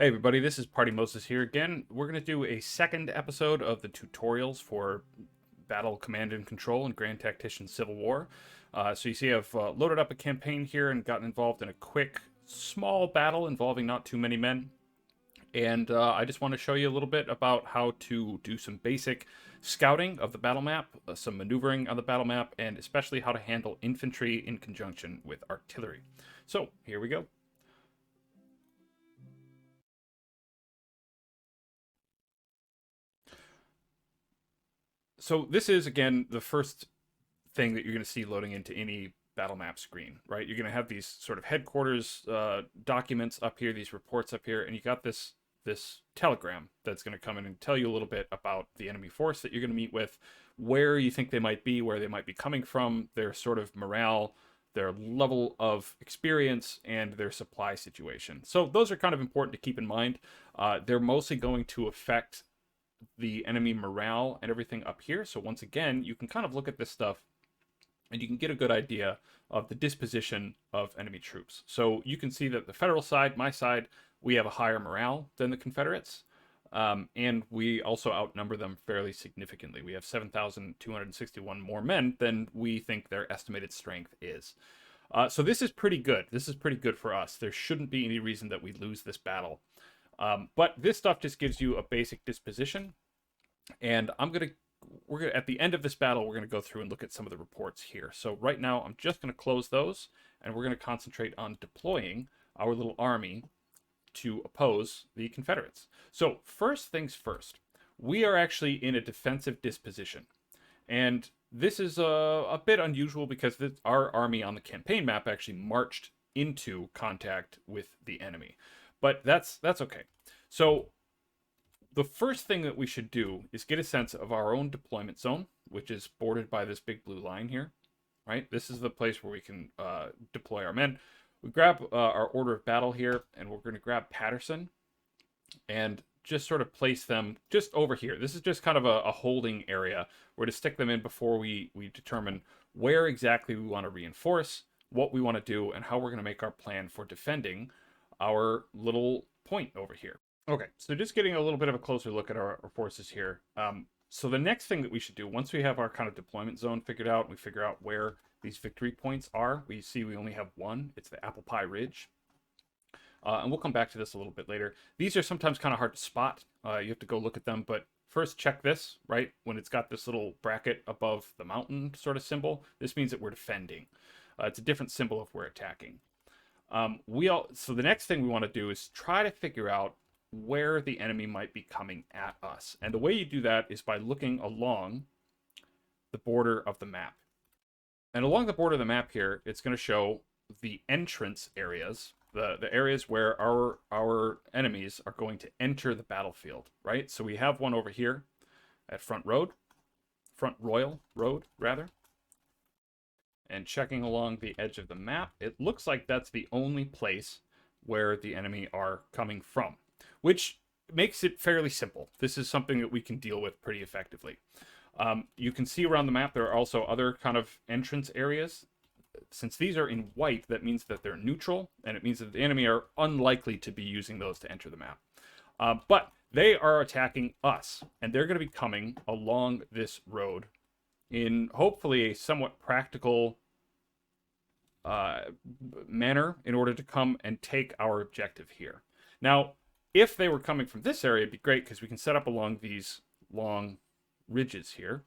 Hey everybody, this is Party Moses here again. We're going to do a second episode of the tutorials for Battle Command and Control in Grand Tactician Civil War. So you see I've loaded up a campaign here and gotten involved in a quick, small battle involving not too many men. And I just want to show you a little bit about how to do some basic scouting of the battle map, some maneuvering on the battle map, and especially how to handle infantry in conjunction with artillery. So here we go. So this is, again, the first thing that you're going to see loading into any battle map screen, right? You're going to have these sort of headquarters documents up here, these reports up here, and you got this telegram that's going to come in and tell you a little bit about the enemy force that you're going to meet with, where you think they might be, where they might be coming from, their sort of morale, their level of experience, and their supply situation. So those are kind of important to keep in mind. They're mostly going to affect the enemy morale and everything up here. So once again, you can kind of look at this stuff and you can get a good idea of the disposition of enemy troops. So you can see that the Federal side, my side, we have a higher morale than the Confederates. And we also outnumber them fairly significantly. We have 7,261 more men than we think their estimated strength is. So this is pretty good. This is pretty good for us. There shouldn't be any reason that we lose this battle. But this stuff just gives you a basic disposition. And we're gonna at the end of this battle, we're gonna go through and look at some of the reports here. So right now, I'm just gonna close those, and we're gonna concentrate on deploying our little army to oppose the Confederates. So first things first, we are actually in a defensive disposition, and this is a bit unusual because our army on the campaign map actually marched into contact with the enemy, but that's okay. So the first thing that we should do is get a sense of our own deployment zone, which is bordered by this big blue line here, right? This is the place where we can deploy our men. We grab our order of battle here, and we're going to grab Patterson and just sort of place them just over here. This is just kind of a holding area. We're to stick them in before we determine where exactly we want to reinforce, what we want to do, and how we're going to make our plan for defending our little point over here. Okay, so just getting a little bit of a closer look at our forces here. So the next thing that we should do, once we have our kind of deployment zone figured out, we figure out where these victory points are. We see we only have one. It's the Apple Pie Ridge. And we'll come back to this a little bit later. These are sometimes kind of hard to spot. You have to go look at them, but first check this, right? When it's got this little bracket above the mountain sort of symbol, this means that we're defending. It's a different symbol if we're attacking. So the next thing we want to do is try to figure out where the enemy might be coming at us. And the way you do that is by looking along the border of the map. And along the border of the map here, it's going to show the entrance areas, the areas where our enemies are going to enter the battlefield, right? So we have one over here at Front Royal Road, rather. And checking along the edge of the map, it looks like that's the only place where the enemy are coming from, which makes it fairly simple. This is something that we can deal with pretty effectively. You can see around the map there are also other kind of entrance areas. Since these are in white, that means that they're neutral, and it means that the enemy are unlikely to be using those to enter the map. But they are attacking us, and they're going to be coming along this road in hopefully a somewhat practical manner in order to come and take our objective here. Now, if they were coming from this area, it'd be great because we can set up along these long ridges here.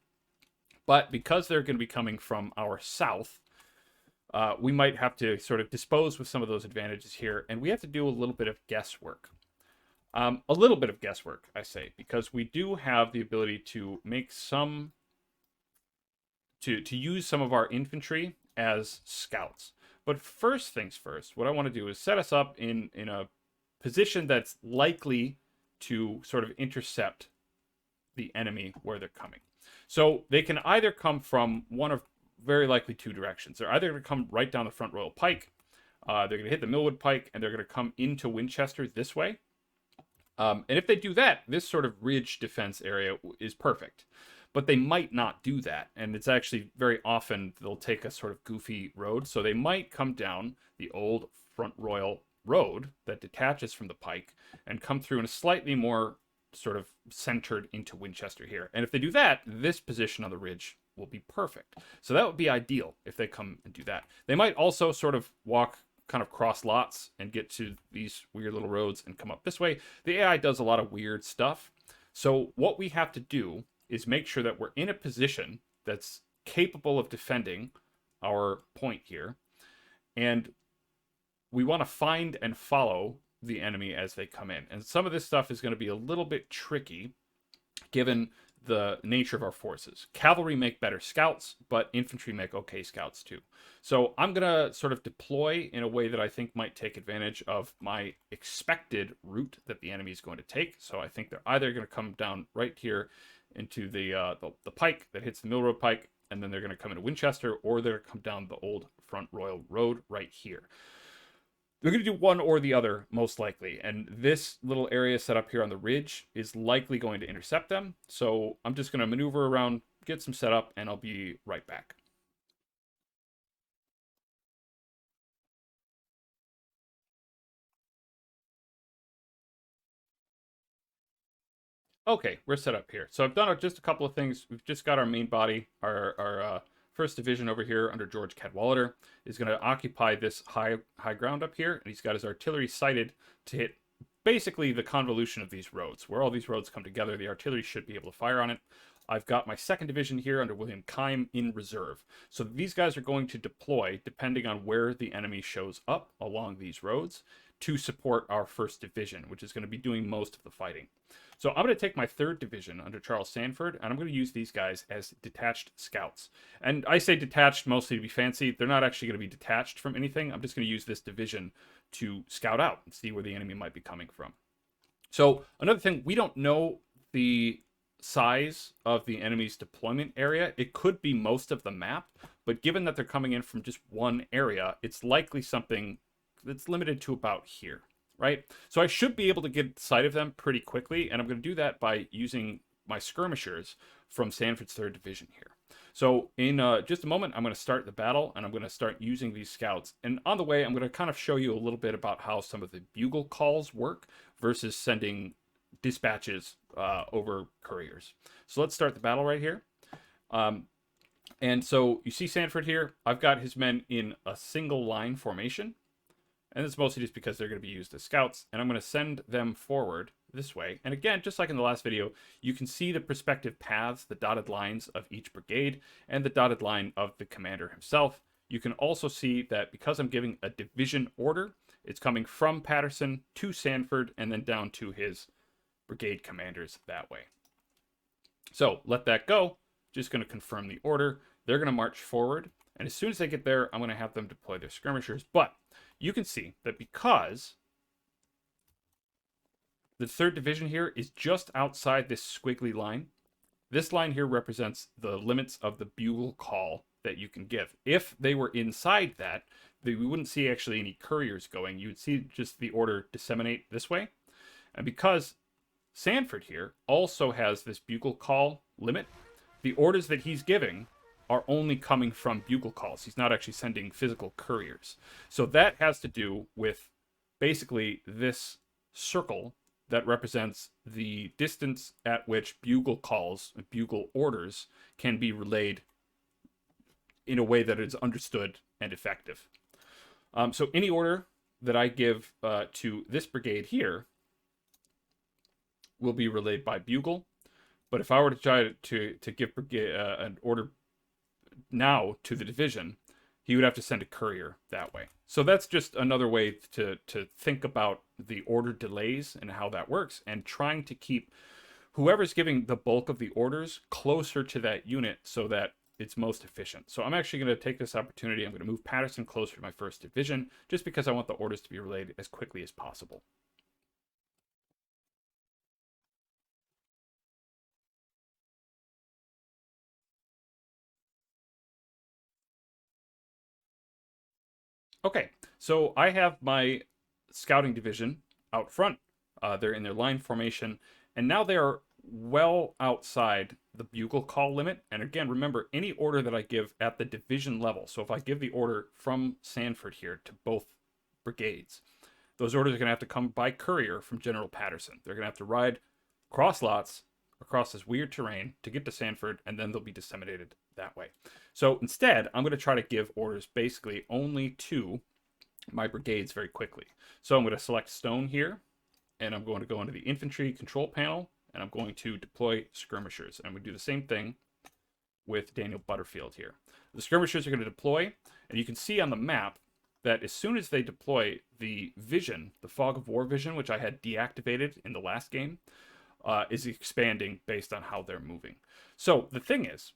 But because they're going to be coming from our south, we might have to sort of dispose with some of those advantages here, and we have to do a little bit of guesswork. A little bit of guesswork, I say, because we do have the ability to make to use some of our infantry as scouts. But first things first, what I want to do is set us up in a position that's likely to sort of intercept the enemy where they're coming. So they can either come from one of very likely two directions. They're either going to come right down the Front Royal Pike, they're going to hit the Millwood Pike, and they're going to come into Winchester this way. And if they do that, this sort of ridge defense area is perfect. But they might not do that, and it's actually very often they'll take a sort of goofy road. So they might come down the old Front Royal road that detaches from the pike and come through in a slightly more sort of centered into Winchester here. And if they do that, this position on the ridge will be perfect. So that would be ideal if they come and do that. They might also sort of walk kind of cross lots and get to these weird little roads and come up this way. The AI does a lot of weird stuff. So what we have to do is make sure that we're in a position that's capable of defending our point here. And we want to find and follow the enemy as they come in. And some of this stuff is going to be a little bit tricky given the nature of our forces. Cavalry make better scouts, but infantry make okay scouts too. So I'm going to sort of deploy in a way that I think might take advantage of my expected route that the enemy is going to take. So I think they're either going to come down right here into the pike that hits the Mill Road pike, and then they're going to come into Winchester, or they're going to come down the old Front Royal Road right here. They're going to do one or the other, most likely. And this little area set up here on the ridge is likely going to intercept them. So I'm just going to maneuver around, get some setup, and I'll be right back. Okay, we're set up here. So I've done just a couple of things. We've just got our main body, our first division over here under George Cadwallader is going to occupy this high ground up here, and he's got his artillery sighted to hit basically the convolution of these roads. Where all these roads come together, the artillery should be able to fire on it. I've got my second division here under William Keim in reserve. So these guys are going to deploy depending on where the enemy shows up along these roads to support our first division, which is going to be doing most of the fighting. So I'm going to take my third division under Charles Sanford, and I'm going to use these guys as detached scouts. And I say detached mostly to be fancy. They're not actually going to be detached from anything. I'm just going to use this division to scout out and see where the enemy might be coming from. So another thing, we don't know the size of the enemy's deployment area. It could be most of the map, but given that they're coming in from just one area, it's likely something that's limited to about here. Right? So I should be able to get sight of them pretty quickly, and I'm going to do that by using my skirmishers from Sanford's 3rd Division here. So in just a moment, I'm going to start the battle, and I'm going to start using these scouts. And on the way, I'm going to kind of show you a little bit about how some of the bugle calls work versus sending dispatches over couriers. So let's start the battle right here. And so you see Sanford here. I've got his men in a single line formation. And it's mostly just because they're going to be used as scouts. And I'm going to send them forward this way. And again, just like in the last video, you can see the prospective paths, the dotted lines of each brigade, and the dotted line of the commander himself. You can also see that because I'm giving a division order, it's coming from Patterson to Sanford and then down to his brigade commanders that way. So let that go. Just going to confirm the order. They're going to march forward. And as soon as they get there, I'm going to have them deploy their skirmishers. But you can see that because the 3rd Division here is just outside this squiggly line, this line here represents the limits of the bugle call that you can give. If they were inside that, we wouldn't see actually any couriers going. You would see just the order disseminate this way. And because Sanford here also has this bugle call limit, the orders that he's giving are only coming from bugle calls. He's not actually sending physical couriers. So that has to do with basically this circle that represents the distance at which bugle calls, bugle orders, can be relayed in a way that is understood and effective. So any order that I give to this brigade here will be relayed by bugle. But if I were to try to give an order now to the division, he would have to send a courier that way. So that's just another way to think about the order delays and how that works, and trying to keep whoever's giving the bulk of the orders closer to that unit so that it's most efficient. So I'm actually going to take this opportunity. I'm going to move Patterson closer to my 1st Division just because I want the orders to be relayed as quickly as possible. Okay, so I have my scouting division out front. They're in their line formation, and now they are well outside the bugle call limit. And again, remember, any order that I give at the division level, so if I give the order from Sanford here to both brigades, those orders are going to have to come by courier from General Patterson. They're going to have to ride cross lots across this weird terrain to get to Sanford, and then they'll be disseminated that way. So instead, I'm going to try to give orders basically only to my brigades very quickly. So I'm going to select stone here, and I'm going to go into the infantry control panel, and I'm going to deploy skirmishers. And we do the same thing with Daniel Butterfield here. The skirmishers are going to deploy, and you can see on the map that as soon as they deploy, the vision, the fog of war vision, which I had deactivated in the last game, is expanding based on how they're moving. So the thing is,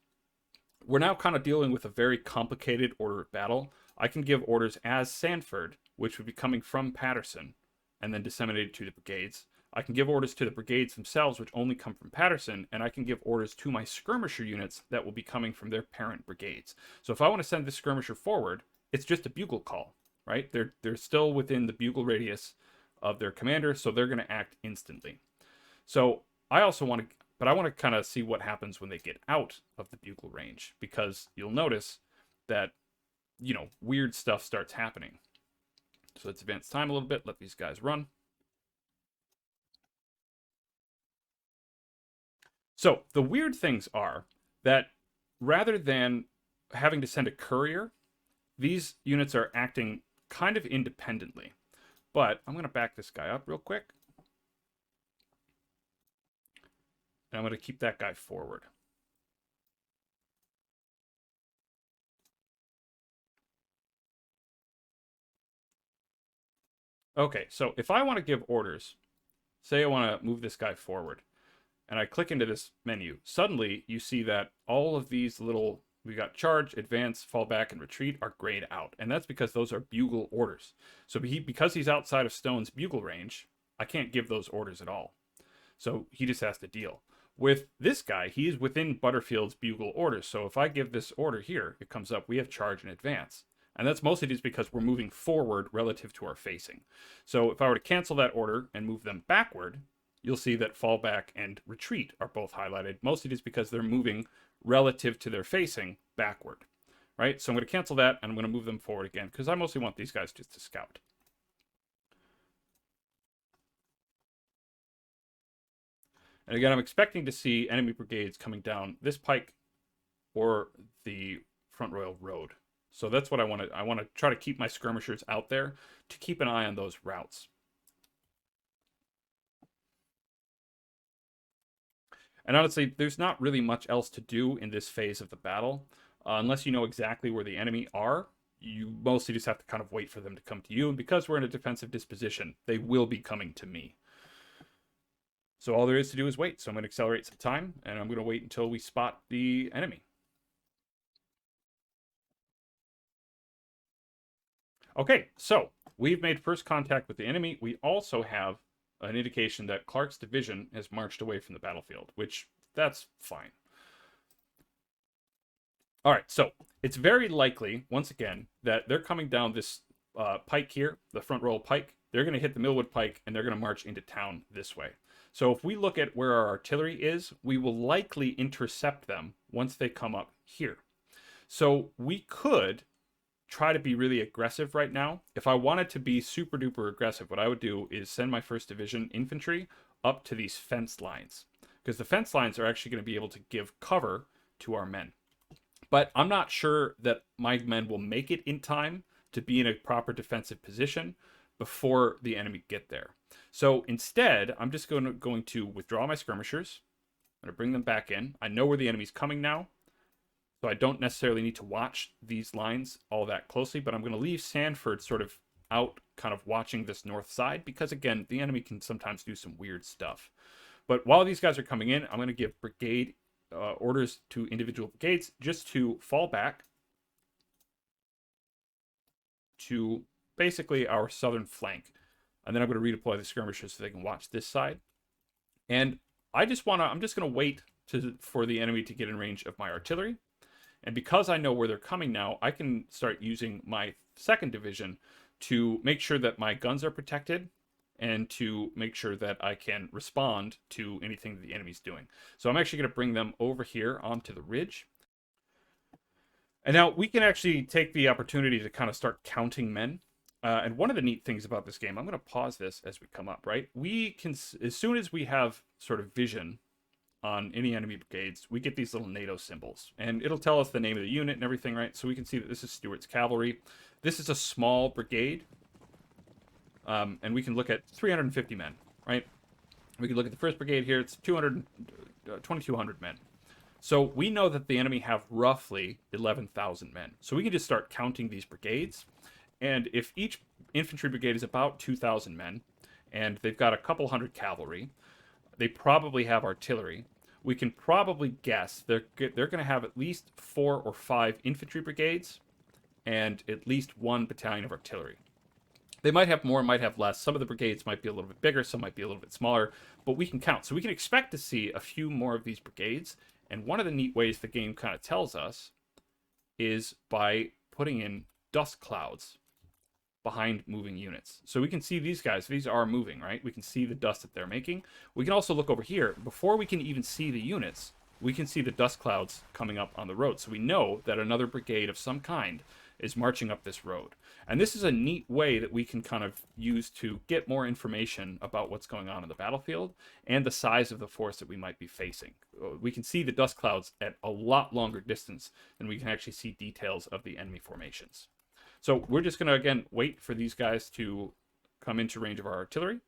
we're now kind of dealing with a very complicated order of battle. I can give orders as Sanford, which would be coming from Patterson, and then disseminated to the brigades. I can give orders to the brigades themselves, which only come from Patterson, and I can give orders to my skirmisher units that will be coming from their parent brigades. So if I want to send this skirmisher forward, it's just a bugle call, right? They're still within the bugle radius of their commander, so they're going to act instantly. So I also want to, but I want to kind of see what happens when they get out of the bugle range, because you'll notice that, you know, weird stuff starts happening. So let's advance time a little bit, let these guys run. So the weird things are that rather than having to send a courier, these units are acting kind of independently. But I'm going to back this guy up real quick. And I'm going to keep that guy forward. Okay, so if I want to give orders, say I want to move this guy forward, and I click into this menu, suddenly you see that all of these little, we got charge, advance, fall back, and retreat are grayed out. And that's because those are bugle orders. So because he's outside of Stone's bugle range, I can't give those orders at all. So he just has to deal. With this guy, he is within Butterfield's bugle orders. So if I give this order here, it comes up, we have charge and advance. And that's mostly just because we're moving forward relative to our facing. So if I were to cancel that order and move them backward, you'll see that fallback and retreat are both highlighted, mostly just because they're moving relative to their facing backward, right? So I'm going to cancel that, and I'm going to move them forward again, because I mostly want these guys just to scout. And again, I'm expecting to see enemy brigades coming down this pike or the Front Royal Road. So that's what I want to. I want to try to keep my skirmishers out there to keep an eye on those routes. And honestly, there's not really much else to do in this phase of the battle. Unless you know exactly where the enemy are, you mostly just have to kind of wait for them to come to you. And because we're in a defensive disposition, they will be coming to me. So all there is to do is wait. So I'm going to accelerate some time, and I'm going to wait until we spot the enemy. Okay, so we've made first contact with the enemy. We also have an indication that Clark's division has marched away from the battlefield, which that's fine. All right, so it's very likely, once again, that they're coming down this pike here, the Front Royal Pike. They're going to hit the Millwood Pike, and they're going to march into town this way. So if we look at where our artillery is, we will likely intercept them once they come up here. So we could try to be really aggressive right now. If I wanted to be super duper aggressive, what I would do is send my 1st Division infantry up to these fence lines, because the fence lines are actually going to be able to give cover to our men. But I'm not sure that my men will make it in time to be in a proper defensive position before the enemy get there. So instead, I'm just going to withdraw my skirmishers. I'm going to bring them back in. I know where the enemy's coming now, so I don't necessarily need to watch these lines all that closely, but I'm going to leave Sanford sort of out, kind of watching this north side, because again, the enemy can sometimes do some weird stuff. But while these guys are coming in, I'm going to give brigade orders to individual brigades just to fall back to basically our southern flank. And then I'm going to redeploy the skirmishers so they can watch this side. And I'm just going to wait for the enemy to get in range of my artillery. And because I know where they're coming now, I can start using my 2nd Division to make sure that my guns are protected and to make sure that I can respond to anything that the enemy's doing. So I'm actually going to bring them over here onto the ridge. And now we can actually take the opportunity to kind of start counting men. And one of the neat things about this game, I'm going to pause this as we come up, right? We can, as soon as we have sort of vision on any enemy brigades, we get these little NATO symbols. And it'll tell us the name of the unit and everything, right? So we can see that this is Stuart's cavalry. This is a small brigade. And we can look at 350 men, right? We can look at the first brigade here. It's 2,200 men. So we know that the enemy have roughly 11,000 men. So we can just start counting these brigades. And if each infantry brigade is about 2,000 men, and they've got a couple hundred cavalry, they probably have artillery. We can probably guess they're going to have at least 4 or 5 infantry brigades and at least 1 battalion of artillery. They might have more, might have less. Some of the brigades might be a little bit bigger, some might be a little bit smaller, but we can count. So we can expect to see a few more of these brigades. And one of the neat ways the game kind of tells us is by putting in dust clouds behind moving units. So we can see these guys, these are moving, right? We can see the dust that they're making. We can also look over here. Before we can even see the units, we can see the dust clouds coming up on the road. So we know that another brigade of some kind is marching up this road. And this is a neat way that we can kind of use to get more information about what's going on in the battlefield and the size of the force that we might be facing. We can see the dust clouds at a lot longer distance than we can actually see details of the enemy formations. So we're just going to, again, wait for these guys to come into range of our artillery.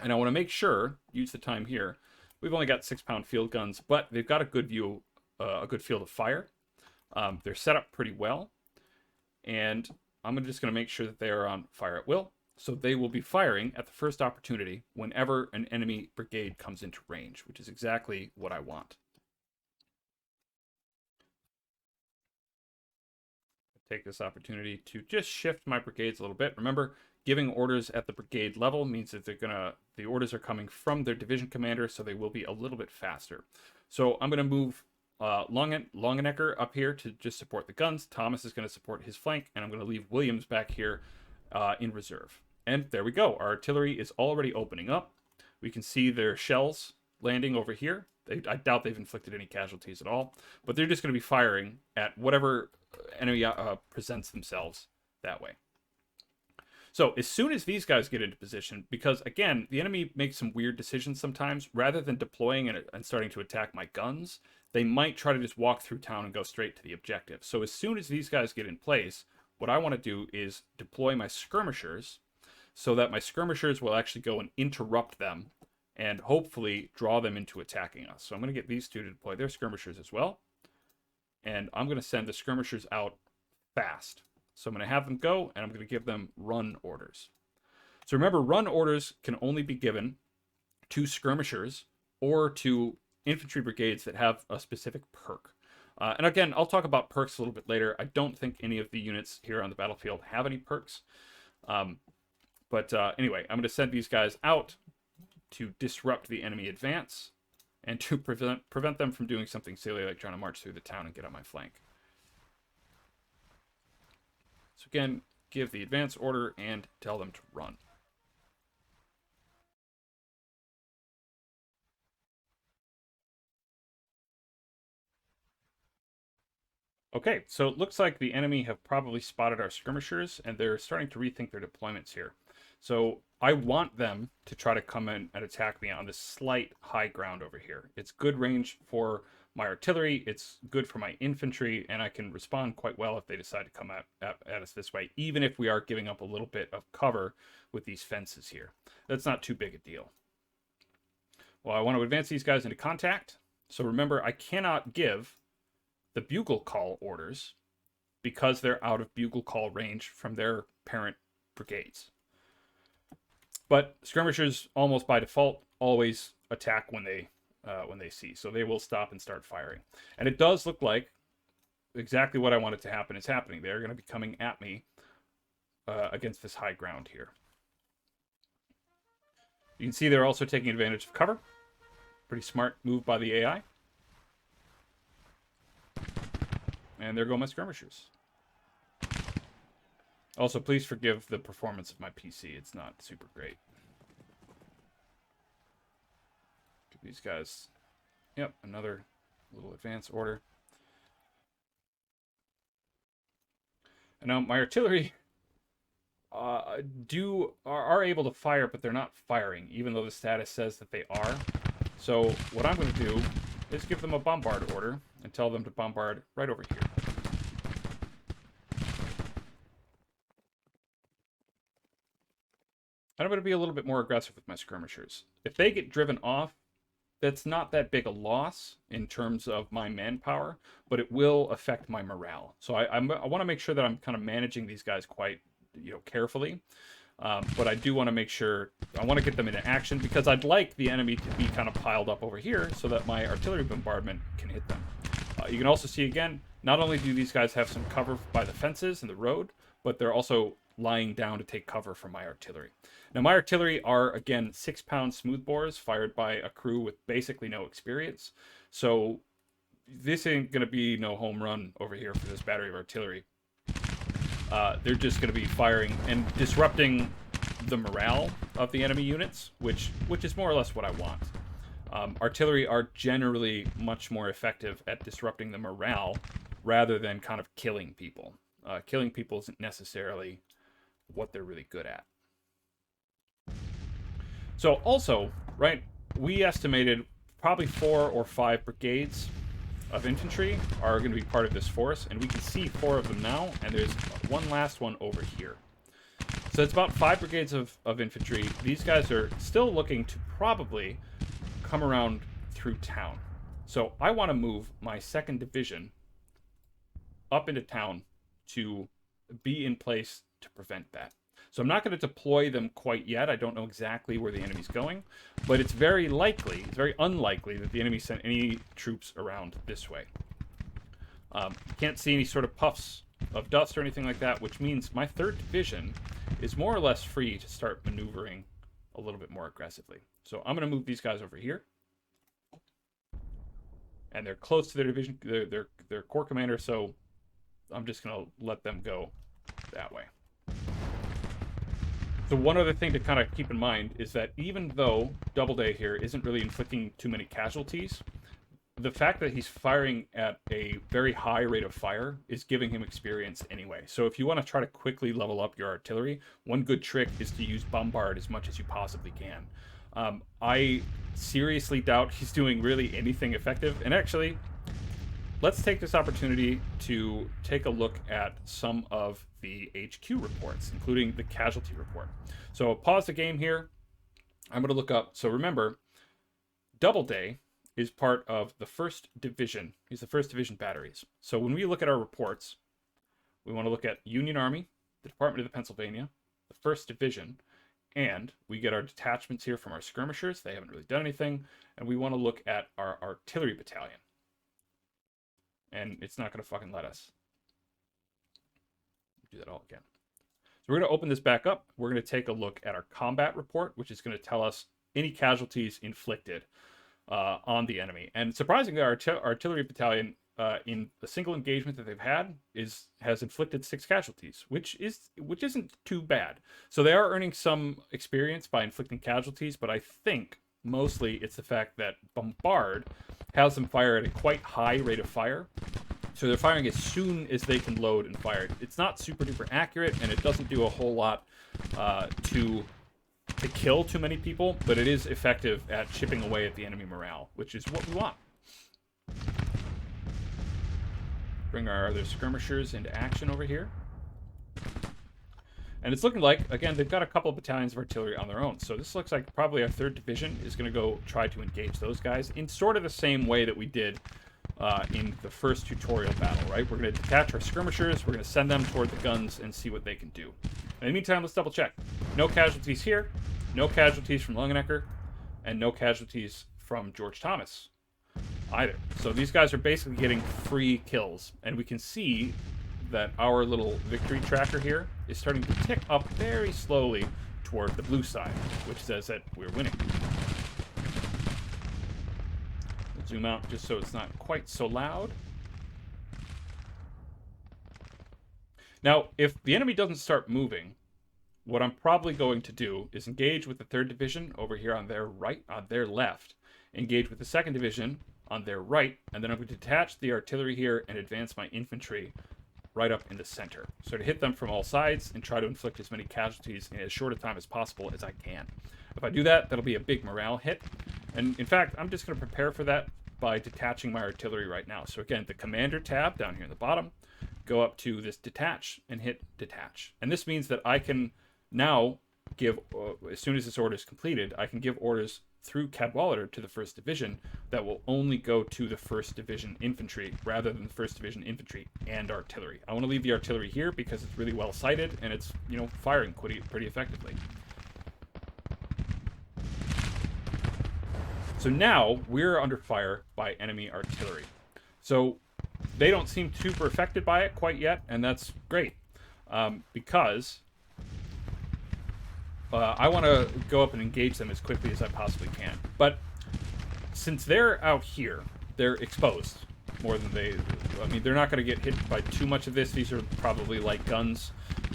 And I want to make sure, use the time here, we've only got 6-pound field guns, but they've got a good view, a good field of fire. They're set up pretty well. And I'm just going to make sure that they are on fire at will. So they will be firing at the first opportunity whenever an enemy brigade comes into range, which is exactly what I want. Take this opportunity to just shift my brigades a little bit. Remember, giving orders at the brigade level means that the orders are coming from their division commander, so they will be a little bit faster. So I'm going to move Longenecker up here to just support the guns. Thomas is going to support his flank, and I'm going to leave Williams back here in reserve. And there we go. Our artillery is already opening up. We can see their shells landing over here. I doubt they've inflicted any casualties at all, but they're just going to be firing at whatever enemy presents themselves that way. So as soon as these guys get into position, because again, the enemy makes some weird decisions sometimes, rather than deploying and starting to attack my guns, they might try to just walk through town and go straight to the objective. So as soon as these guys get in place, what I want to do is deploy my skirmishers so that my skirmishers will actually go and interrupt them and hopefully draw them into attacking us. So I'm going to get these two to deploy their skirmishers as well. And I'm going to send the skirmishers out fast. So I'm going to have them go, and I'm going to give them run orders. So remember, run orders can only be given to skirmishers or to infantry brigades that have a specific perk. And again, I'll talk about perks a little bit later. I don't think any of the units here on the battlefield have any perks. But anyway, I'm going to send these guys out to disrupt the enemy advance and to prevent them from doing something silly like trying to march through the town and get on my flank. So again, give the advance order and tell them to run. Okay, so it looks like the enemy have probably spotted our skirmishers, and they're starting to rethink their deployments here. So I want them to try to come in and attack me on this slight high ground over here. It's good range for my artillery, it's good for my infantry, and I can respond quite well if they decide to come at us this way, even if we are giving up a little bit of cover with these fences here. That's not too big a deal. Well, I want to advance these guys into contact. So remember, I cannot give the bugle call orders because they're out of bugle call range from their parent brigades. But skirmishers, almost by default, always attack when they see. So they will stop and start firing. And it does look like exactly what I wanted to happen is happening. They're going to be coming at me against this high ground here. You can see they're also taking advantage of cover. Pretty smart move by the AI. And there go my skirmishers. Also, please forgive the performance of my PC. It's not super great. Give these guys, yep, another little advance order. And now my artillery are able to fire, but they're not firing, even though the status says that they are. So what I'm going to do is give them a bombard order and tell them to bombard right over here. And I'm going to be a little bit more aggressive with my skirmishers. If they get driven off, that's not that big a loss in terms of my manpower, but it will affect my morale. So I want to make sure that I'm kind of managing these guys quite, carefully. But I do want to make sure, I want to get them into action because I'd like the enemy to be kind of piled up over here so that my artillery bombardment can hit them. You can also see again, not only do these guys have some cover by the fences and the road, but they're also lying down to take cover from my artillery. Now my artillery are, again, 6-pound smoothbores fired by a crew with basically no experience. So this ain't going to be no home run over here for this battery of artillery. They're just going to be firing and disrupting the morale of the enemy units, which is more or less what I want. Artillery are generally much more effective at disrupting the morale rather than kind of killing people. Killing people isn't necessarily what they're really good at. So also, right, we estimated probably 4 or 5 brigades of infantry are going to be part of this force, and we can see 4 of them now, and there's one last one over here. So it's about 5 brigades of infantry. These guys are still looking to probably come around through town. So I want to move my 2nd division up into town to be in place to prevent that. So I'm not going to deploy them quite yet. I don't know exactly where the enemy's going, but it's very likely, it's very unlikely that the enemy sent any troops around this way. Can't see any sort of puffs of dust or anything like that, which means my 3rd division is more or less free to start maneuvering a little bit more aggressively. So I'm going to move these guys over here. And they're close to their division, their corps commander, so I'm just going to let them go that way. So one other thing to kind of keep in mind is that even though Doubleday here isn't really inflicting too many casualties, the fact that he's firing at a very high rate of fire is giving him experience anyway. So if you want to try to quickly level up your artillery, one good trick is to use bombard as much as you possibly can. I seriously doubt he's doing really anything effective. And actually, let's take this opportunity to take a look at some of the HQ reports, including the casualty report. So I'll pause the game here. I'm going to look up. So remember, Doubleday is part of the 1st Division. He's the 1st Division batteries. So when we look at our reports, we want to look at Union Army, the Department of the Pennsylvania, the 1st Division, and we get our detachments here from our skirmishers. They haven't really done anything. And we want to look at our artillery battalion. And it's not going to fucking let us. Do that all again. So we're going to open this back up. We're going to take a look at our combat report, which is going to tell us any casualties inflicted on the enemy. And surprisingly, our artillery battalion, in a single engagement that they've had, has inflicted 6 casualties, which isn't too bad. So they are earning some experience by inflicting casualties, but I think mostly it's the fact that Bombard has them fire at a quite high rate of fire. So they're firing as soon as they can load and fire. It's not super duper accurate, and it doesn't do a whole lot to kill too many people, but it is effective at chipping away at the enemy morale, which is what we want. Bring our other skirmishers into action over here. And it's looking like, again, they've got a couple of battalions of artillery on their own. So this looks like probably our 3rd Division is going to go try to engage those guys in sort of the same way that we did in the first tutorial battle, right? We're going to detach our skirmishers, we're going to send them toward the guns and see what they can do. In the meantime, let's double check. No casualties here, no casualties from Longenecker, and no casualties from George Thomas either. So these guys are basically getting free kills, and we can see that our little victory tracker here is starting to tick up very slowly toward the blue side, which says that we're winning. We'll zoom out just so it's not quite so loud. Now, if the enemy doesn't start moving, what I'm probably going to do is engage with the 3rd Division over here on their right, on their left, engage with the 2nd Division on their right, and then I'm going to detach the artillery here and advance my infantry right up in the center. So to hit them from all sides and try to inflict as many casualties in as short a time as possible as I can. If I do that, that'll be a big morale hit. And in fact, I'm just going to prepare for that by detaching my artillery right now. So again, the commander tab down here in the bottom, go up to this detach and hit detach. And this means that I can now give, as soon as this order is completed, I can give orders through Cadwallader to the 1st Division that will only go to the 1st Division infantry rather than the 1st Division infantry and artillery. I want to leave the artillery here because it's really well sighted and it's, you know, firing pretty effectively. So now we're under fire by enemy artillery. So they don't seem super affected by it quite yet, and that's great because I want to go up and engage them as quickly as I possibly can. But since they're out here, they're exposed more than they... I mean, they're not going to get hit by too much of this. These are probably light guns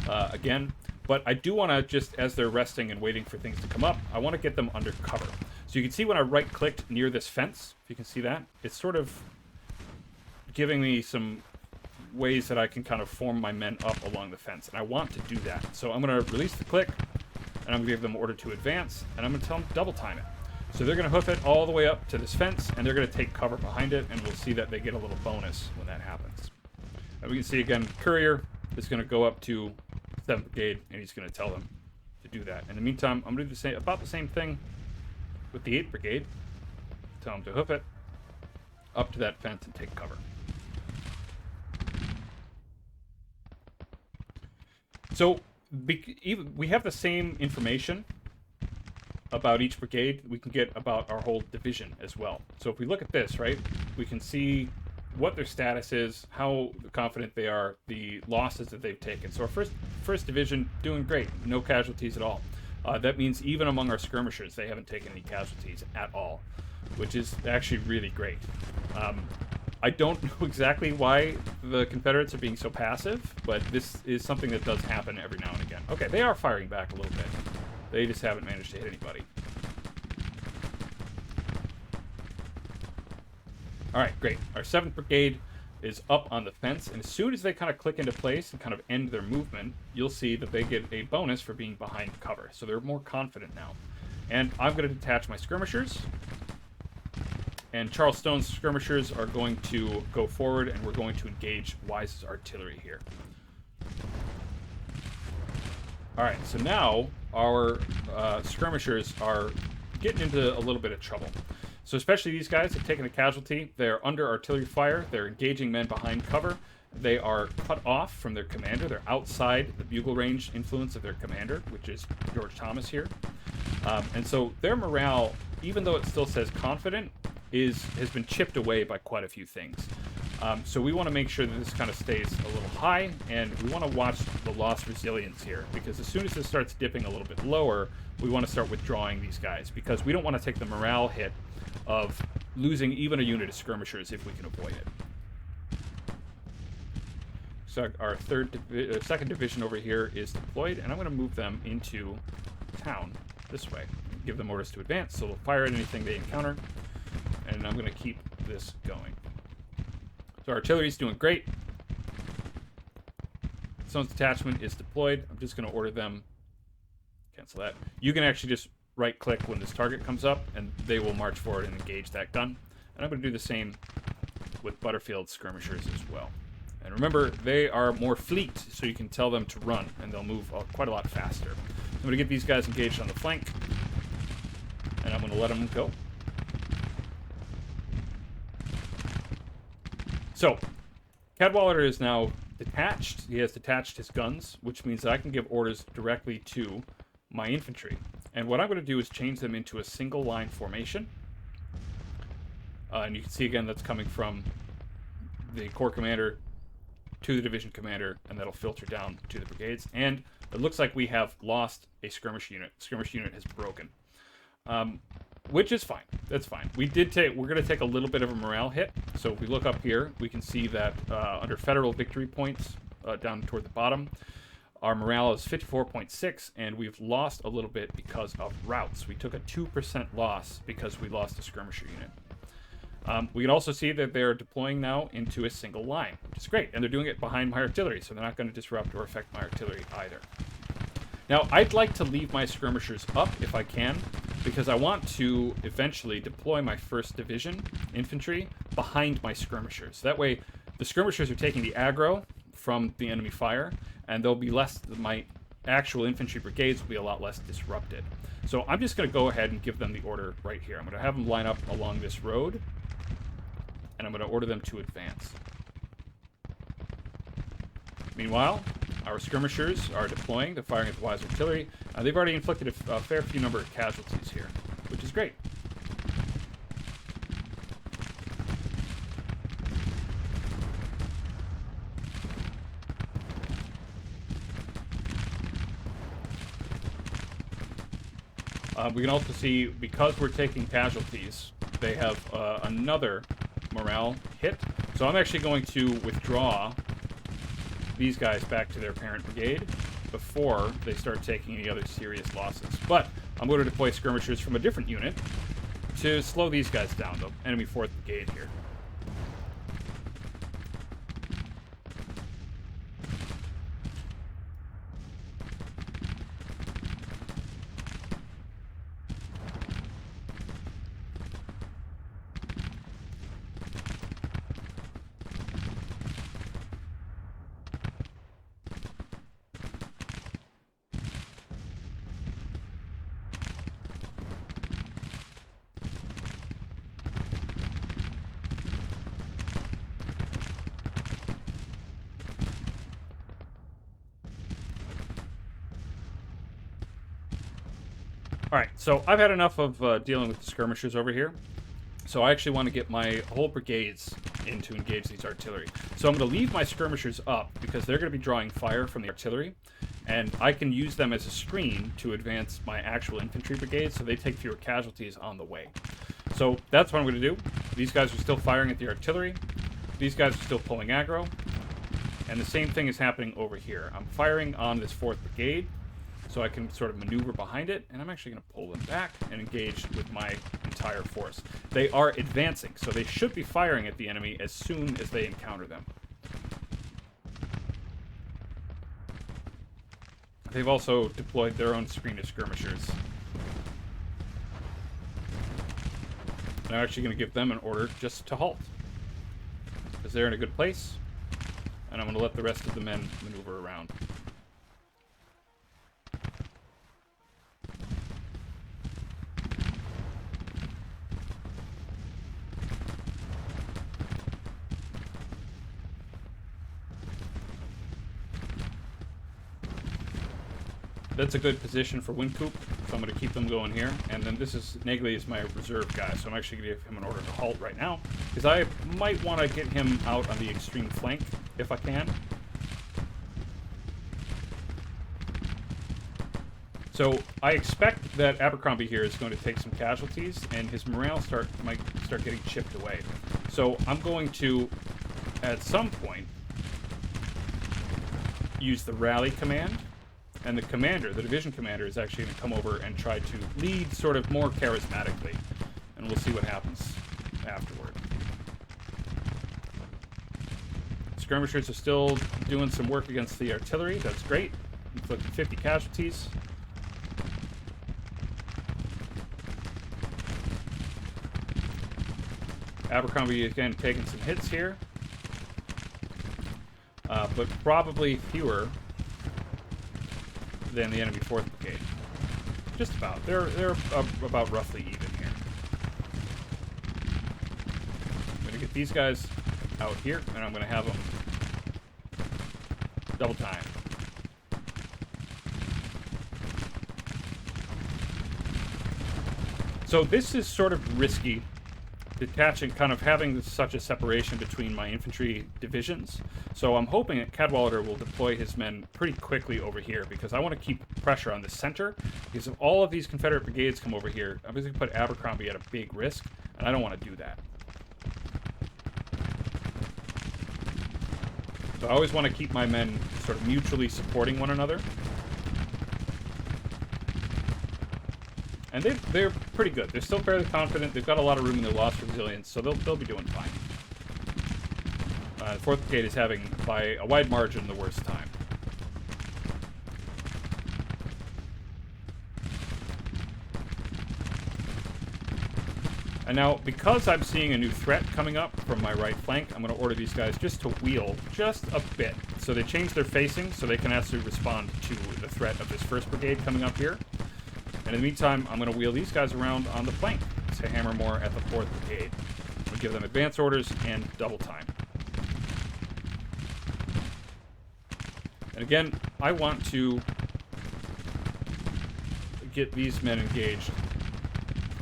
again. But I do want to just, as they're resting and waiting for things to come up, I want to get them under cover. So you can see when I right-clicked near this fence, if you can see that, it's sort of giving me some ways that I can kind of form my men up along the fence. And I want to do that. So I'm going to release the click, and I'm going to give them order to advance, and I'm going to tell them to double time it. So they're going to hoof it all the way up to this fence, and they're going to take cover behind it, and we'll see that they get a little bonus when that happens. And we can see again, Courier is going to go up to 7th Brigade, and he's going to tell them to do that. In the meantime, I'm going to do about the same thing with the 8th Brigade. Tell them to hoof it up to that fence and take cover. So we have the same information about each brigade. We can get about our whole division as well. So if we look at this, right, we can see what their status is, how confident they are, the losses that they've taken. So our first division doing great, no casualties at all. That means even among our skirmishers, they haven't taken any casualties at all, which is actually really great. I don't know exactly why the Confederates are being so passive, but this is something that does happen every now and again. Okay, they are firing back a little bit. They just haven't managed to hit anybody. Alright, great. Our 7th Brigade is up on the fence, and as soon as they kind of click into place and kind of end their movement, you'll see that they get a bonus for being behind cover. So they're more confident now. And I'm going to detach my skirmishers. And Charles Stone's skirmishers are going to go forward, and we're going to engage Wise's artillery here. Alright, so now our skirmishers are getting into a little bit of trouble. So especially these guys have taken a casualty. They're under artillery fire. They're engaging men behind cover. They are cut off from their commander. They're outside the bugle range influence of their commander, which is George Thomas here. And so their morale, even though it still says confident, has been chipped away by quite a few things. So we want to make sure that this kind of stays a little high, and we want to watch the lost resilience here, because as soon as this starts dipping a little bit lower, we want to start withdrawing these guys, because we don't want to take the morale hit of losing even a unit of skirmishers if we can avoid it. So our 2nd Division over here is deployed, and I'm going to move them into town this way. Give them orders to advance, so they'll fire at anything they encounter, and I'm going to keep this going. So artillery's doing great. Stone's detachment is deployed. I'm just going to order them. Cancel that. You can actually just right-click when this target comes up, and they will march forward and engage that gun. And I'm going to do the same with Butterfield's skirmishers as well. And remember, they are more fleet, so you can tell them to run, and they'll move quite a lot faster. I'm going to get these guys engaged on the flank, and I'm going to let them go. So, Cadwallader is now detached. He has detached his guns, which means that I can give orders directly to my infantry. And what I'm going to do is change them into a single line formation. And you can see again that's coming from the corps commander to the division commander, and that'll filter down to the brigades. And it looks like we have lost a skirmish unit. Skirmish unit has broken. Which is fine. That's fine. We're going to take a little bit of a morale hit. So if we look up here, we can see that under federal victory points down toward the bottom, our morale is 54.6, and we've lost a little bit because of routes. We took a 2% loss because we lost a skirmisher unit. We can also see that they're deploying now into a single line, which is great. And they're doing it behind my artillery, so they're not going to disrupt or affect my artillery either. Now, I'd like to leave my skirmishers up if I can, because I want to eventually deploy my 1st Division infantry behind my skirmishers. That way, the skirmishers are taking the aggro from the enemy fire, and they'll be less, my actual infantry brigades will be a lot less disrupted. So I'm just going to go ahead and give them the order right here. I'm going to have them line up along this road, and I'm going to order them to advance. Meanwhile, our skirmishers are deploying. They're firing at the wise artillery. They've already inflicted a fair few number of casualties here, which is great. We can also see, because we're taking casualties, they have another morale hit. So I'm actually going to withdraw these guys back to their parent brigade before they start taking any other serious losses. But I'm going to deploy skirmishers from a different unit to slow these guys down, the enemy 4th Brigade here. Alright, so I've had enough of dealing with the skirmishers over here. So I actually want to get my whole brigades in to engage these artillery. So I'm going to leave my skirmishers up because they're going to be drawing fire from the artillery. And I can use them as a screen to advance my actual infantry brigades so they take fewer casualties on the way. So that's what I'm going to do. These guys are still firing at the artillery. These guys are still pulling aggro. And the same thing is happening over here. I'm firing on this 4th Brigade, so I can sort of maneuver behind it, and I'm actually going to pull them back and engage with my entire force. They are advancing, so they should be firing at the enemy as soon as they encounter them. They've also deployed their own screen of skirmishers. And I'm actually going to give them an order just to halt, because they're in a good place, and I'm going to let the rest of the men maneuver around. That's a good position for Windcoop, so I'm going to keep them going here. And then this is, Nagley is my reserve guy, so I'm actually going to give him an order to halt right now, because I might want to get him out on the extreme flank, if I can. So I expect that Abercrombie here is going to take some casualties, and his morale might start getting chipped away. So I'm going to, at some point, use the rally command. And the commander, the division commander, is actually going to come over and try to lead sort of more charismatically. And we'll see what happens afterward. Skirmishers are still doing some work against the artillery. That's great. Inflicted 50 casualties. Abercrombie again taking some hits here. But probably fewer than the enemy 4th Brigade. Just about. They're about roughly even here. I'm going to get these guys out here, and I'm going to have them double time. So this is sort of risky, detaching, kind of having such a separation between my infantry divisions. So I'm hoping that Cadwallader will deploy his men pretty quickly over here, because I want to keep pressure on the center, because if all of these Confederate brigades come over here, I'm going to put Abercrombie at a big risk, and I don't want to do that. So I always want to keep my men sort of mutually supporting one another. And they're pretty good. They're still fairly confident. They've got a lot of room in their loss resilience, so they'll be doing fine. The 4th Brigade is having, by a wide margin, the worst time. And now, because I'm seeing a new threat coming up from my right flank, I'm going to order these guys just to wheel just a bit. So they change their facing so they can actually respond to the threat of this 1st Brigade coming up here. And in the meantime, I'm going to wheel these guys around on the flank to hammer more at the 4th Brigade. We'll give them advance orders and double time. And again, I want to get these men engaged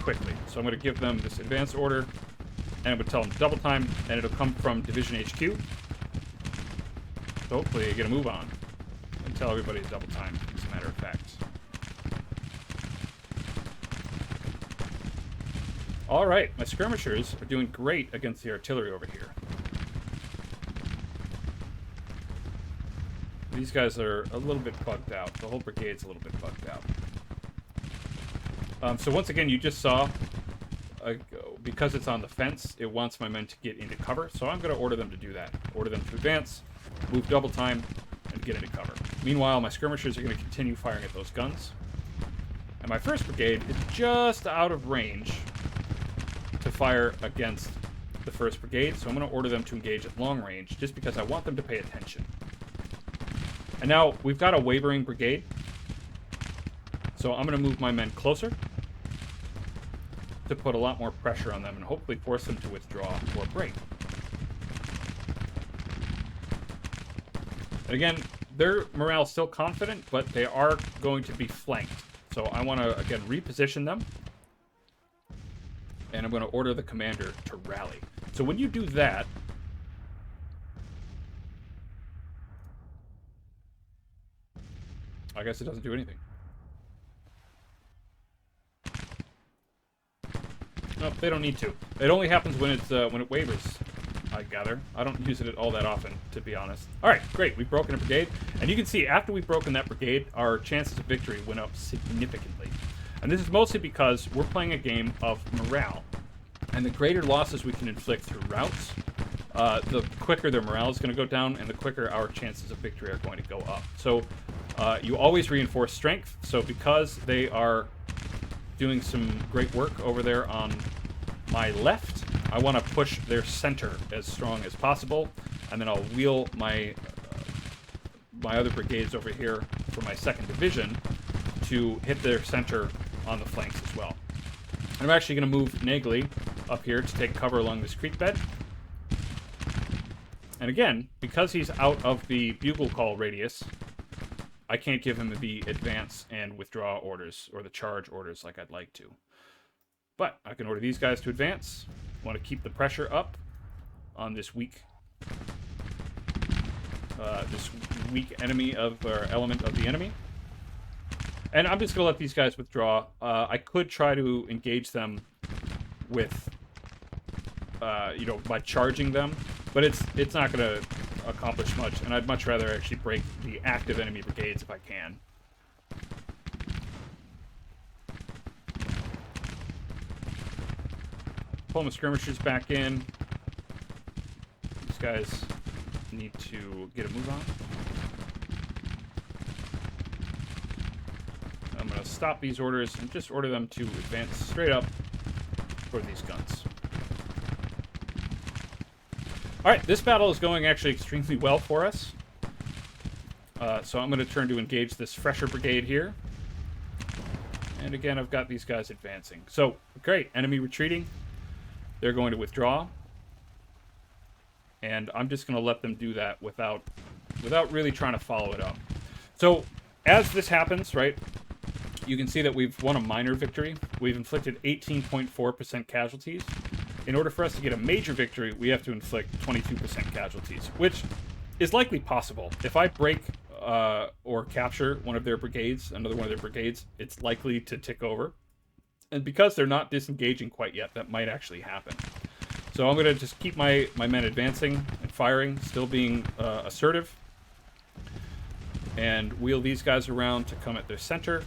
quickly. So I'm going to give them this advance order, and I'm going to tell them double time, and it'll come from Division HQ. So hopefully they get a move on. And tell everybody it's double time, as a matter of fact. Alright, my skirmishers are doing great against the artillery over here. These guys are a little bit bugged out. The whole brigade's a little bit bugged out. So once again, you just saw, because it's on the fence, it wants my men to get into cover. So I'm going to order them to do that. Order them to advance, move double time, and get into cover. Meanwhile, my skirmishers are going to continue firing at those guns. And my 1st Brigade is just out of range to fire against the 1st Brigade. So I'm going to order them to engage at long range, just because I want them to pay attention. And now, we've got a wavering brigade. So I'm going to move my men closer to put a lot more pressure on them and hopefully force them to withdraw or break. And again, their morale is still confident, but they are going to be flanked. So I want to, again, reposition them. And I'm going to order the commander to rally. So when you do that, I guess it doesn't do anything. Nope, they don't need to. It only happens when it wavers, I gather. I don't use it all that often, to be honest. Alright, great. We've broken a brigade. And you can see, after we've broken that brigade, our chances of victory went up significantly. And this is mostly because we're playing a game of morale. And the greater losses we can inflict through routes, the quicker their morale is going to go down, and the quicker our chances of victory are going to go up. So, you always reinforce strength. So because they are doing some great work over there on my left, I want to push their center as strong as possible, and then I'll wheel my my other brigades over here for my 2nd Division to hit their center on the flanks as well. And I'm actually going to move Nagley up here to take cover along this creek bed. And again, because he's out of the bugle call radius, I can't give him the advance and withdraw orders, or the charge orders like I'd like to. But I can order these guys to advance. I want to keep the pressure up on this weak enemy or element of the enemy. And I'm just going to let these guys withdraw. I could try to engage them with, by charging them, but it's not going to accomplish much, and I'd much rather actually break the active enemy brigades if I can. Pull my skirmishers back in. These guys need to get a move on. I'm going to stop these orders and just order them to advance straight up for these guns. Alright, this battle is going actually extremely well for us. So I'm going to turn to engage this fresher brigade here. And again, I've got these guys advancing. So, great. Enemy retreating. They're going to withdraw. And I'm just going to let them do that without really trying to follow it up. So, as this happens, right, you can see that we've won a minor victory. We've inflicted 18.4% casualties. In order for us to get a major victory, we have to inflict 22% casualties, which is likely possible. If I break or capture one of their brigades, another one of their brigades, it's likely to tick over. And because they're not disengaging quite yet, that might actually happen. So I'm going to just keep my men advancing and firing, still being assertive. And wheel these guys around to come at their center.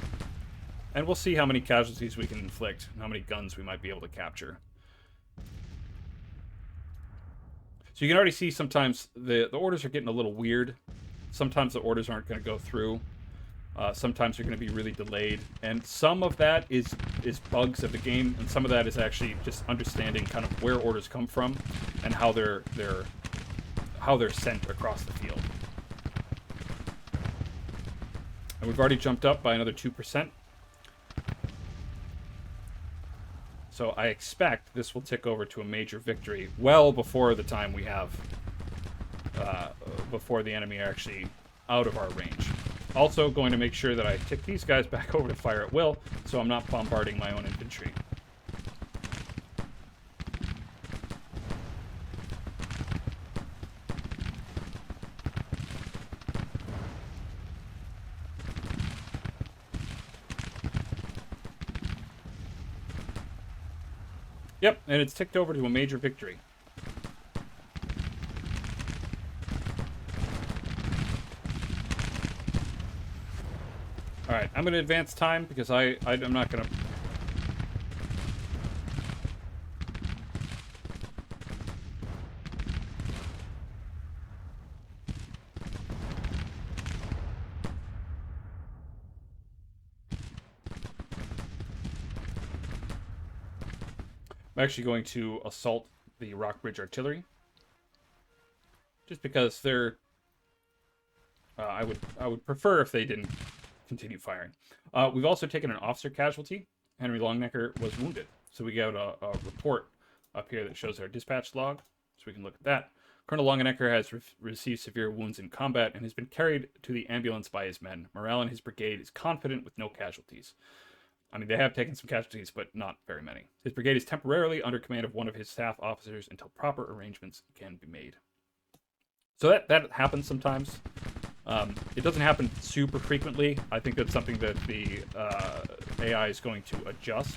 And we'll see how many casualties we can inflict, and how many guns we might be able to capture. So you can already see sometimes the orders are getting a little weird. Sometimes the orders aren't going to go through. Sometimes they're going to be really delayed. And some of that is bugs of the game, and some of that is actually just understanding kind of where orders come from and how they're sent across the field. And we've already jumped up by another 2%. So I expect this will tick over to a major victory well before the time we have, before the enemy are actually out of our range. Also going to make sure that I tick these guys back over to fire at will, so I'm not bombarding my own infantry. Yep, and it's ticked over to a major victory. Alright, I'm going to advance time because I'm not going to... I'm actually going to assault the Rock Bridge Artillery. Just because they're... I would prefer if they didn't continue firing. We've also taken an officer casualty. Henry Longnecker was wounded. So we got a report up here that shows our dispatch log. So we can look at that. Colonel Longnecker has received severe wounds in combat and has been carried to the ambulance by his men. Morale in his brigade is confident with no casualties. I mean, they have taken some casualties, but not very many. His brigade is temporarily under command of one of his staff officers until proper arrangements can be made. So that happens sometimes. It doesn't happen super frequently. I think that's something that the AI is going to adjust.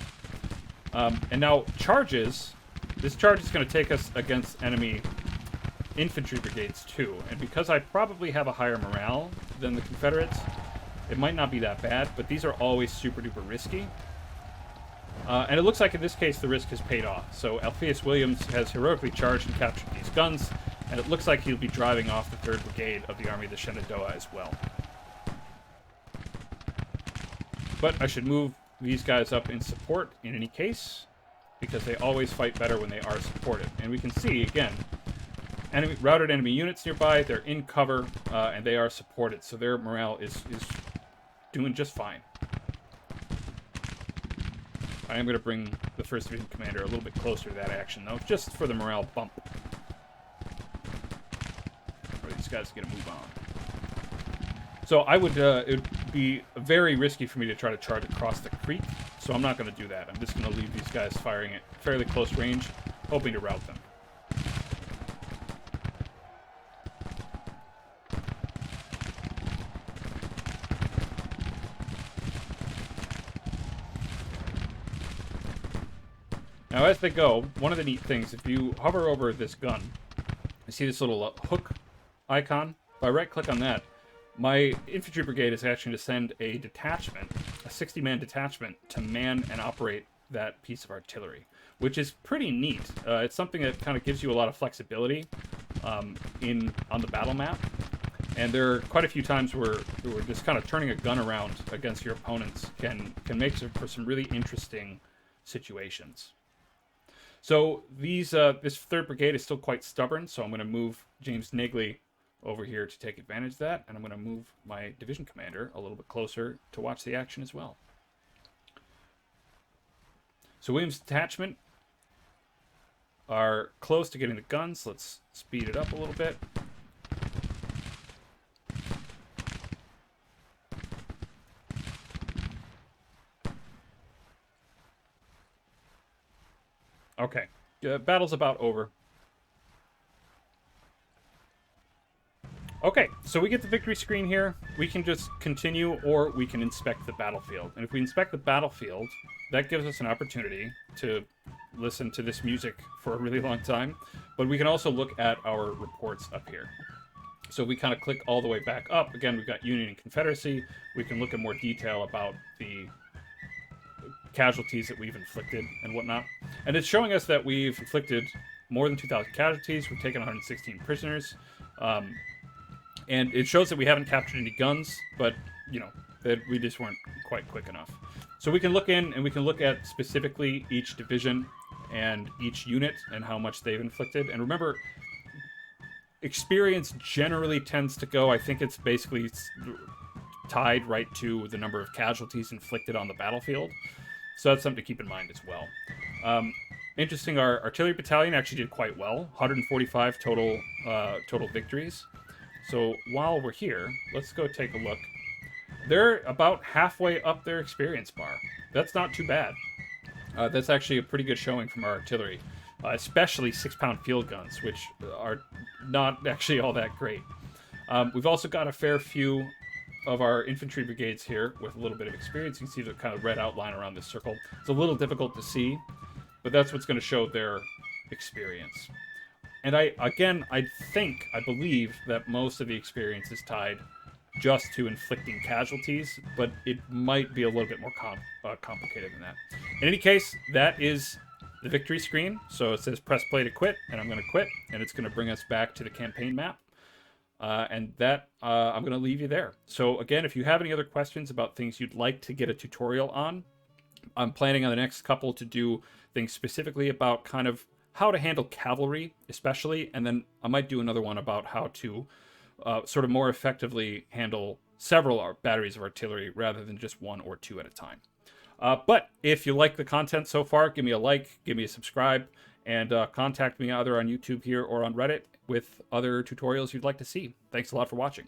And now, charges. This charge is going to take us against enemy infantry brigades, too. And because I probably have a higher morale than the Confederates, it might not be that bad, but these are always super duper risky. And it looks like in this case the risk has paid off. So Alpheus Williams has heroically charged and captured these guns, and it looks like he'll be driving off the 3rd Brigade of the Army of the Shenandoah as well. But I should move these guys up in support in any case, because they always fight better when they are supported. And we can see, again, routed enemy units nearby, they're in cover, and they are supported, so their morale is doing just fine. I am going to bring the 1st Division Commander a little bit closer to that action, though, just for the morale bump. Or these guys are going to move on. So I would, it would be very risky for me to try to charge across the creek, so I'm not going to do that. I'm just going to leave these guys firing at fairly close range, hoping to rout them. Now, as they go, one of the neat things, if you hover over this gun, you see this little hook icon. If I right-click on that, my infantry brigade is actually to send a detachment, a 60-man detachment, to man and operate that piece of artillery, which is pretty neat. It's something that kind of gives you a lot of flexibility on the battle map. And there are quite a few times where just kind of turning a gun around against your opponents can make for some really interesting situations. So this 3rd Brigade is still quite stubborn, so I'm going to move James Nagley over here to take advantage of that, and I'm going to move my division commander a little bit closer to watch the action as well. So Williams' detachment are close to getting the guns. Let's speed it up a little bit. Okay, battle's about over. Okay, so we get the victory screen here. We can just continue, or we can inspect the battlefield. And if we inspect the battlefield, that gives us an opportunity to listen to this music for a really long time. But we can also look at our reports up here. So we kind of click all the way back up. Again, we've got Union and Confederacy. We can look at more detail about the casualties that we've inflicted and whatnot. And it's showing us that we've inflicted more than 2,000 casualties. We've taken 116 prisoners. And it shows that we haven't captured any guns, but, you know, that we just weren't quite quick enough. So we can look in and we can look at specifically each division and each unit and how much they've inflicted. And remember, experience generally tends to go, I think it's basically tied right to the number of casualties inflicted on the battlefield. So that's something to keep in mind as well. Interesting, our artillery battalion actually did quite well. 145 total victories. So while we're here, let's go take a look. They're about halfway up their experience bar. That's not too bad. That's actually a pretty good showing from our artillery, especially 6-pound field guns, which are not actually all that great. We've also got a fair few of our infantry brigades here with a little bit of experience. You can see the kind of red outline around this circle. It's a little difficult to see, but that's what's going to show their experience. And I believe that most of the experience is tied just to inflicting casualties, but it might be a little bit more complicated than that. In any case, that is the victory screen. So it says press play to quit, and I'm going to quit, and it's going to bring us back to the campaign map. And that, I'm going to leave you there. So again, if you have any other questions about things you'd like to get a tutorial on, I'm planning on the next couple to do things specifically about kind of how to handle cavalry, especially, and then I might do another one about how to sort of more effectively handle several batteries of artillery rather than just one or two at a time. But if you like the content so far, give me a like, give me a subscribe, and contact me either on YouTube here or on Reddit with other tutorials you'd like to see. Thanks a lot for watching.